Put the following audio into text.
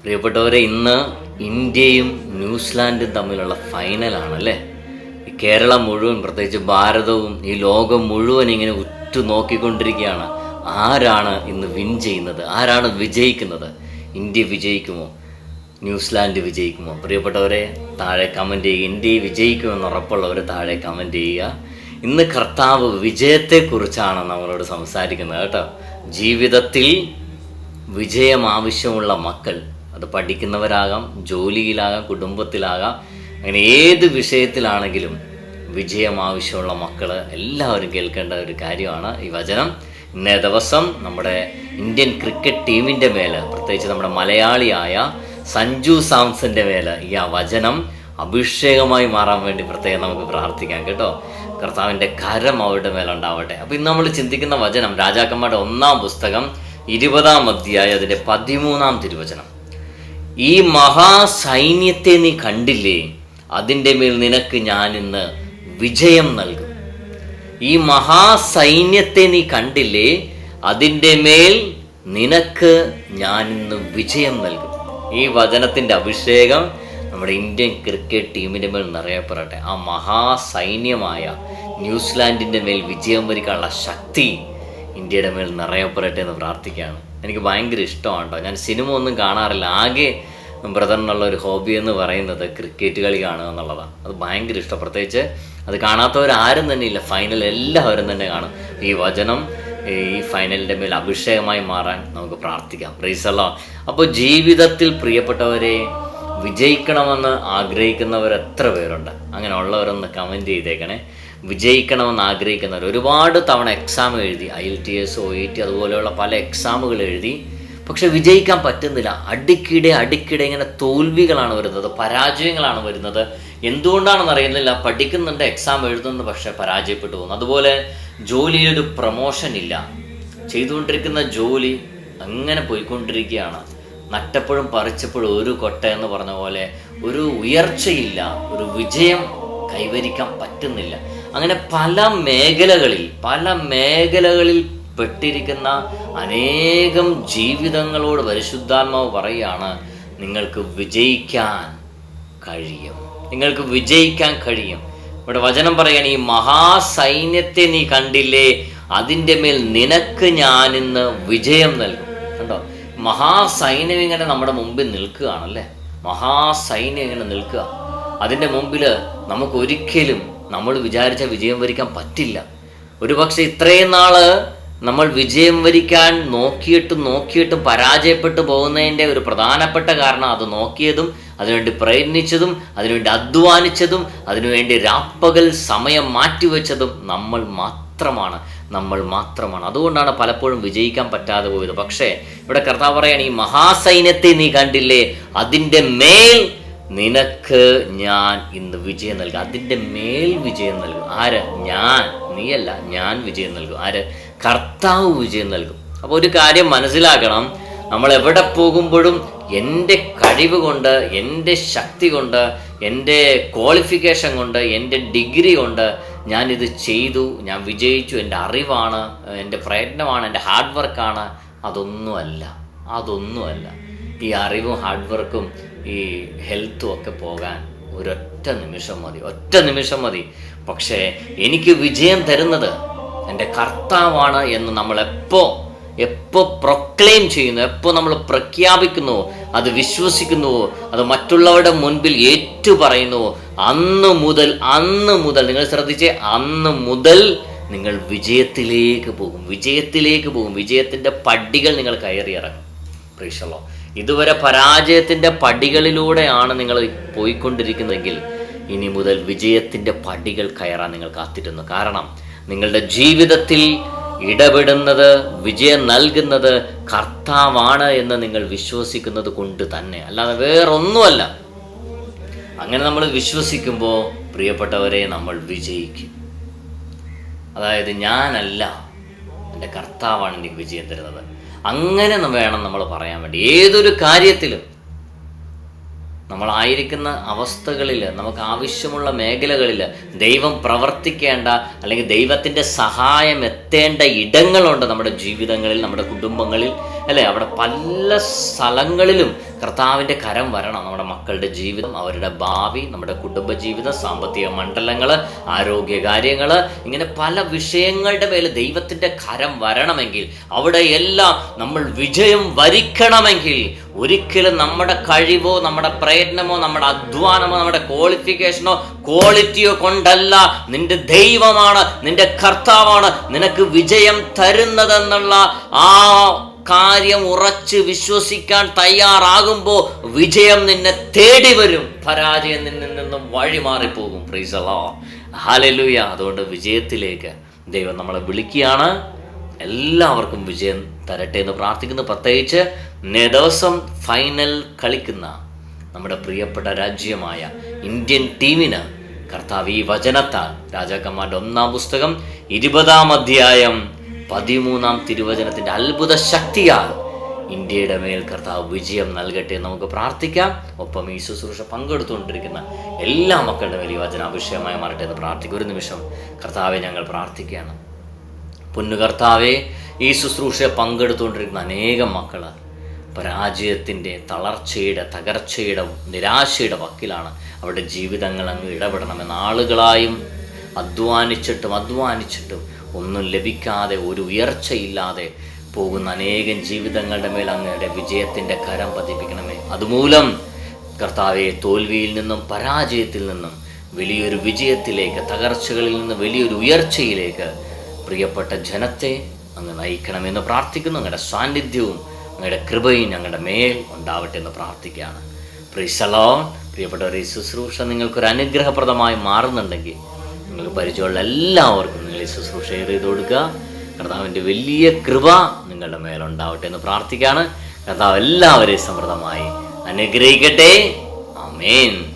പ്രിയപ്പെട്ടവരെ, ഇന്ന് ഇന്ത്യയും ന്യൂസിലാൻഡും തമ്മിലുള്ള ഫൈനലാണല്ലേ. ഈ കേരളം മുഴുവൻ, പ്രത്യേകിച്ച് ഭാരതവും ഈ ലോകം മുഴുവൻ ഇങ്ങനെ ഉറ്റുനോക്കിക്കൊണ്ടിരിക്കുകയാണ്. ആരാണ് ഇന്ന് വിൻ ചെയ്യുന്നത്, ആരാണ് വിജയിക്കുന്നത്? ഇന്ത്യ വിജയിക്കുമോ, ന്യൂസിലാൻഡ് വിജയിക്കുമോ? പ്രിയപ്പെട്ടവരെ, താഴെ കമൻറ്റ് ചെയ്യുക. ഇന്ത്യ വിജയിക്കുമെന്ന് ഉറപ്പുള്ളവർ താഴെ കമൻറ്റ് ചെയ്യുക. ഇന്ന് കർത്താവ് വിജയത്തെക്കുറിച്ചാണ് നമ്മളോട് സംസാരിക്കുന്നത് കേട്ടോ. ജീവിതത്തിൽ വിജയം ആവശ്യമുള്ള മക്കൾ, അത് പഠിക്കുന്നവരാകാം, ജോലിയിലാകാം, കുടുംബത്തിലാകാം, അങ്ങനെ ഏത് വിഷയത്തിലാണെങ്കിലും വിജയം ആവശ്യമുള്ള മക്കൾ എല്ലാവരും കേൾക്കേണ്ട ഒരു കാര്യമാണ് ഈ വചനം. ഇന്നേ ദിവസം നമ്മുടെ ഇന്ത്യൻ ക്രിക്കറ്റ് ടീമിൻ്റെ മേലെ, പ്രത്യേകിച്ച് നമ്മുടെ മലയാളിയായ സഞ്ജു സാംസന്റെ മേലെ ഈ വചനം അഭിഷേകമായി മാറാൻ വേണ്ടി പ്രത്യേകം നമുക്ക് പ്രാർത്ഥിക്കാം കേട്ടോ. കർത്താവിൻ്റെ കരം അവരുടെ മേലുണ്ടാവട്ടെ. അപ്പോൾ ഇന്ന് നമ്മൾ ചിന്തിക്കുന്ന വചനം രാജാക്കന്മാരുടെ 1-ാം പുസ്തകം 20-ാം അധ്യായം അതിൻ്റെ 13-ാം തിരുവചനം. ഈ മഹാസൈന്യത്തെ നീ കണ്ടില്ലേ, അതിൻ്റെ മേൽ നിനക്ക് ഞാൻ ഇന്ന് വിജയം നൽകും. ഈ മഹാസൈന്യത്തെ നീ കണ്ടില്ലേ, അതിൻ്റെ മേൽ നിനക്ക് ഞാൻ ഇന്ന് വിജയം നൽകും. ഈ വചനത്തിൻ്റെ അഭിഷേകം നമ്മുടെ ഇന്ത്യൻ ക്രിക്കറ്റ് ടീമിൻ്റെ മേൽ നിറയപ്പെടട്ടെ. ആ മഹാസൈന്യമായ ന്യൂസിലാൻഡിൻ്റെ മേൽ വിജയം വരിക്കാനുള്ള ശക്തി ഇന്ത്യയുടെ മേൽ നിറയപ്പെടട്ടെ എന്ന് പ്രാർത്ഥിക്കുകയാണ്. എനിക്ക് ഭയങ്കര ഇഷ്ടമാണ് കേട്ടോ. ഞാൻ സിനിമ ഒന്നും കാണാറില്ല. ആകെ ബ്രദറിനുള്ള ഒരു ഹോബി എന്ന് പറയുന്നത് ക്രിക്കറ്റ് കളി കാണുക എന്നുള്ളതാണ്. അത് ഭയങ്കര ഇഷ്ടം. പ്രത്യേകിച്ച് അത് കാണാത്തവരാരും തന്നെ ഇല്ല. ഫൈനൽ എല്ലാവരും തന്നെ കാണും. ഈ വചനം ഈ ഫൈനലിൻ്റെ മേൽ അഭിഷേകമായി മാറാൻ നമുക്ക് പ്രാർത്ഥിക്കാം. Price the Lord. അപ്പോൾ ജീവിതത്തിൽ പ്രിയപ്പെട്ടവരെ, വിജയിക്കണമെന്ന് ആഗ്രഹിക്കുന്നവർ എത്ര പേരുണ്ട്? അങ്ങനെ ഉള്ളവരൊന്ന് കമൻറ്റ് ചെയ്തേക്കണേ. വിജയിക്കണമെന്ന് ആഗ്രഹിക്കുന്നവർ ഒരുപാട് തവണ എക്സാം എഴുതി, IELTS, OET അതുപോലെയുള്ള പല എക്സാമുകൾ എഴുതി, പക്ഷെ വിജയിക്കാൻ പറ്റുന്നില്ല. അടിക്കിടെ ഇങ്ങനെ തോൽവികളാണ് വരുന്നത്, പരാജയങ്ങളാണ് വരുന്നത്. എന്തുകൊണ്ടാണെന്ന് അറിയുന്നില്ല. പഠിക്കുന്നുണ്ട്, എക്സാം എഴുതുന്നു, പക്ഷെ പരാജയപ്പെട്ടു പോകുന്നു. അതുപോലെ ജോലിയിലൊരു പ്രൊമോഷൻ ഇല്ല, ചെയ്തുകൊണ്ടിരിക്കുന്ന ജോലി അങ്ങനെ പോയിക്കൊണ്ടിരിക്കുകയാണ്. നട്ടപ്പോഴും പറിച്ചപ്പോഴും ഒരു കൊട്ട എന്ന് പറഞ്ഞ പോലെ ഒരു ഉയർച്ചയില്ല, ഒരു വിജയം കൈവരിക്കാൻ പറ്റുന്നില്ല. അങ്ങനെ പല മേഖലകളിൽ പെട്ടിരിക്കുന്ന അനേകം ജീവിതങ്ങളോട് പരിശുദ്ധാത്മാവ് പറയുകയാണ്, നിങ്ങൾക്ക് വിജയിക്കാൻ കഴിയും, നിങ്ങൾക്ക് വിജയിക്കാൻ കഴിയും. ഇവിടെ വചനം പറയാണ്, ഈ മഹാസൈന്യത്തെ നീ കണ്ടില്ലേ, അതിൻ്റെ മേൽ നിനക്ക് ഞാൻ ഇന്ന് വിജയം നൽകും. കണ്ടോ, മഹാസൈന്യം ഇങ്ങനെ നമ്മുടെ മുമ്പിൽ നിൽക്കുകയാണല്ലേ. മഹാസൈന്യം ഇങ്ങനെ നിൽക്കുക. അതിൻ്റെ മുമ്പിൽ നമുക്കൊരിക്കലും നമ്മൾ വിചാരിച്ച വിജയം വരിക്കാൻ പറ്റില്ല. ഒരുപക്ഷെ ഇത്രയും നാള് നമ്മൾ വിജയം വരിക്കാൻ നോക്കിയിട്ടും പരാജയപ്പെട്ടു പോകുന്നതിൻ്റെ ഒരു പ്രധാനപ്പെട്ട കാരണം, അത് നോക്കിയതും അതിനുവേണ്ടി പ്രയത്നിച്ചതും അതിനുവേണ്ടി അധ്വാനിച്ചതും അതിനുവേണ്ടി രാപ്പകൽ സമയം മാറ്റിവെച്ചതും നമ്മൾ മാത്രമാണ്. അതുകൊണ്ടാണ് പലപ്പോഴും വിജയിക്കാൻ പറ്റാതെ പോയത്. പക്ഷേ ഇവിടെ കർത്താവ് പറയാണ്, ഈ മഹാസൈന്യത്തെ നീ കണ്ടില്ലേ, അതിൻ്റെ മേൽ നിനക്ക് ഞാൻ ഇന്ന് വിജയം നൽകും. അതിൻ്റെ മേൽ വിജയം നൽകും. ആര്? ഞാൻ, നീയല്ല, ഞാൻ വിജയം നൽകും. ആര്? കർത്താവ് വിജയം നൽകും. അപ്പോൾ ഒരു കാര്യം മനസ്സിലാക്കണം, നമ്മൾ എവിടെ പോകുമ്പോഴും എൻ്റെ കഴിവ് കൊണ്ട്, എൻ്റെ ശക്തി കൊണ്ട്, എൻ്റെ ക്വാളിഫിക്കേഷൻ കൊണ്ട്, എൻ്റെ ഡിഗ്രി കൊണ്ട് ഞാനിത് ചെയ്തു, ഞാൻ വിജയിച്ചു, എൻ്റെ അറിവാണ്, എൻ്റെ പ്രയത്നമാണ്, എൻ്റെ ഹാർഡ് വർക്കാണ്, അതൊന്നുമല്ല. ഈ അറിവും ഹാർഡ് വർക്കും ഈ ഹെൽത്തും ഒക്കെ പോകാൻ ഒറ്റ നിമിഷം മതി. പക്ഷേ എനിക്ക് വിജയം തരുന്നത് എൻ്റെ കർത്താവാണ് എന്ന് നമ്മൾ എപ്പോൾ പ്രൊക്ലെയിം ചെയ്യുന്നു, എപ്പോൾ നമ്മൾ പ്രഖ്യാപിക്കുന്നുവോ, അത് വിശ്വസിക്കുന്നുവോ, അത് മറ്റുള്ളവരുടെ മുൻപിൽ ഏറ്റുപറയുന്നുവോ, അന്ന് മുതൽ നിങ്ങൾ ശ്രദ്ധിച്ചേ, അന്ന് മുതൽ നിങ്ങൾ വിജയത്തിലേക്ക് പോകും. വിജയത്തിൻ്റെ പടികൾ നിങ്ങൾ കയറിയിറങ്ങും. Price the Lord. ഇതുവരെ പരാജയത്തിൻ്റെ പടികളിലൂടെയാണ് നിങ്ങൾ പോയിക്കൊണ്ടിരിക്കുന്നതെങ്കിൽ ഇനി മുതൽ വിജയത്തിൻ്റെ പടികൾ കയറാൻ നിങ്ങൾ കാത്തിരുന്നു. കാരണം നിങ്ങളുടെ ജീവിതത്തിൽ ഇടപെടുന്നത്, വിജയം നൽകുന്നത് കർത്താവാണ് എന്ന് നിങ്ങൾ വിശ്വസിക്കുന്നത് കൊണ്ട് തന്നെ, അല്ലാതെ വേറൊന്നുമല്ല. അങ്ങനെ നമ്മൾ വിശ്വസിക്കുമ്പോൾ പ്രിയപ്പെട്ടവരെ, നമ്മൾ വിജയിക്കും. അതായത് ഞാനല്ല, എൻ്റെ കർത്താവാണ് എനിക്ക് വിജയം തരുന്നത്. അങ്ങനെ വേണം നമ്മൾ പറയാൻ വേണ്ടി. ഏതൊരു കാര്യത്തിലും നമ്മളായിരിക്കുന്ന അവസ്ഥകളിൽ, നമുക്ക് ആവശ്യമുള്ള മേഖലകളിൽ ദൈവം പ്രവർത്തിക്കേണ്ട, അല്ലെങ്കിൽ ദൈവത്തിൻ്റെ സഹായം എത്തേണ്ട ഇടങ്ങളുണ്ട് നമ്മുടെ ജീവിതങ്ങളിൽ, നമ്മുടെ കുടുംബങ്ങളിൽ, അല്ലേ? അവിടെ പല സ്ഥലങ്ങളിലും കർത്താവിൻ്റെ കരം വരണം. നമ്മുടെ മക്കളുടെ ജീവിതം, അവരുടെ ഭാവി, നമ്മുടെ കുടുംബജീവിതം, സാമ്പത്തിക മണ്ഡലങ്ങൾ, ആരോഗ്യകാര്യങ്ങൾ, ഇങ്ങനെ പല വിഷയങ്ങളുടെ മേൽ ദൈവത്തിൻ്റെ കരം വരണമെങ്കിൽ, അവിടെയെല്ലാം നമ്മൾ വിജയം വരിക്കണമെങ്കിൽ ഒരിക്കലും നമ്മുടെ കഴിവോ നമ്മുടെ പ്രയത്നമോ നമ്മുടെ അധ്വാനമോ നമ്മുടെ ക്വാളിഫിക്കേഷനോ ക്വാളിറ്റിയോ കൊണ്ടല്ല, നിന്റെ ദൈവമാണ്, നിന്റെ കർത്താവാണ് നിനക്ക് വിജയം തരുന്നതെന്നുള്ള ആ കാര്യം ഉറച്ച് വിശ്വസിക്കാൻ തയ്യാറാകുമ്പോൾ വിജയം നിന്നെ തേടി വരും, പരാജയം നിന്നിൽ നിന്നും വഴിമാറിപ്പോകും. Praise the Lord, hallelujah. അതുകൊണ്ട് വിജയത്തിലേക്ക് ദൈവം നമ്മളെ വിളിക്കുകയാണ്. എല്ലാവർക്കും വിജയം തരട്ടെ എന്ന് പ്രാർത്ഥിക്കുന്നു. പ്രത്യേകിച്ച് ഇന്നേ ദിവസം ഫൈനൽ കളിക്കുന്ന നമ്മുടെ പ്രിയപ്പെട്ട രാജ്യമായ ഇന്ത്യൻ ടീമിന് കർത്താവ് ഈ വചനത്താൽ, രാജാക്കന്മാരുടെ 1-ാം പുസ്തകം 20-ാം അധ്യായം 13-ാം തിരുവചനത്തിൻ്റെ അത്ഭുത ശക്തിയാൽ ഇന്ത്യയുടെ മേൽ കർത്താവ് വിജയം നൽകട്ടെ എന്ന് നമുക്ക് പ്രാർത്ഥിക്കാം. ഒപ്പം ഈ ശുശ്രൂഷ പങ്കെടുത്തുകൊണ്ടിരിക്കുന്ന എല്ലാ മക്കളുടെ മേൽ ഈ വചന അഭിഷേകമായി മാറട്ടെ എന്ന് പ്രാർത്ഥിക്കും. ഒരു നിമിഷം കർത്താവെ ഞങ്ങൾ പ്രാർത്ഥിക്കുകയാണ്. പൊന്നു കർത്താവെ, ഈ ശുശ്രൂഷയെ പങ്കെടുത്തുകൊണ്ടിരിക്കുന്ന അനേകം മക്കൾ പരാജയത്തിൻ്റെ, തളർച്ചയുടെ, തകർച്ചയുടെ, നിരാശയുടെ വക്കിലാണ്. അവരുടെ ജീവിതങ്ങൾ അങ്ങ് ഇടപെടണമെന്ന് ആളുകളായും അധ്വാനിച്ചിട്ടും ഒന്നും ലഭിക്കാതെ, ഒരു ഉയർച്ചയില്ലാതെ പോകുന്ന അനേകം ജീവിതങ്ങളുടെ മേൽ അങ്ങയുടെ വിജയത്തിൻ്റെ കരം പതിപ്പിക്കണമേ. അതുമൂലം കർത്താവെ, തോൽവിയിൽ നിന്നും പരാജയത്തിൽ നിന്നും വലിയൊരു വിജയത്തിലേക്ക്, തകർച്ചകളിൽ നിന്ന് വലിയൊരു ഉയർച്ചയിലേക്ക് പ്രിയപ്പെട്ട ജനത്തെ അങ്ങ് നയിക്കണമെന്ന് പ്രാർത്ഥിക്കുന്നു. അങ്ങയുടെ സാന്നിധ്യവും അങ്ങയുടെ കൃപയും ഞങ്ങളുടെ മേൽ ഉണ്ടാവട്ടെ എന്ന് പ്രാർത്ഥിക്കുകയാണ്. Price the Lord. പ്രിയപ്പെട്ടവർ, ഈ ശുശ്രൂഷ നിങ്ങൾക്കൊരു അനുഗ്രഹപ്രദമായി മാറുന്നുണ്ടെങ്കിൽ നിങ്ങൾക്ക് പരിചയമുള്ള എല്ലാവർക്കും നിങ്ങൾ ഈ ശുശ്രൂഷ ഷെയർ ചെയ്ത് കൊടുക്കുക. കർത്താവിൻ്റെ വലിയ കൃപ നിങ്ങളുടെ മേലുണ്ടാവട്ടെ എന്ന് പ്രാർത്ഥിക്കുകയാണ്. കർത്താവ് എല്ലാവരെയും സമൃദ്ധമായി അനുഗ്രഹിക്കട്ടെ. ആമേൻ.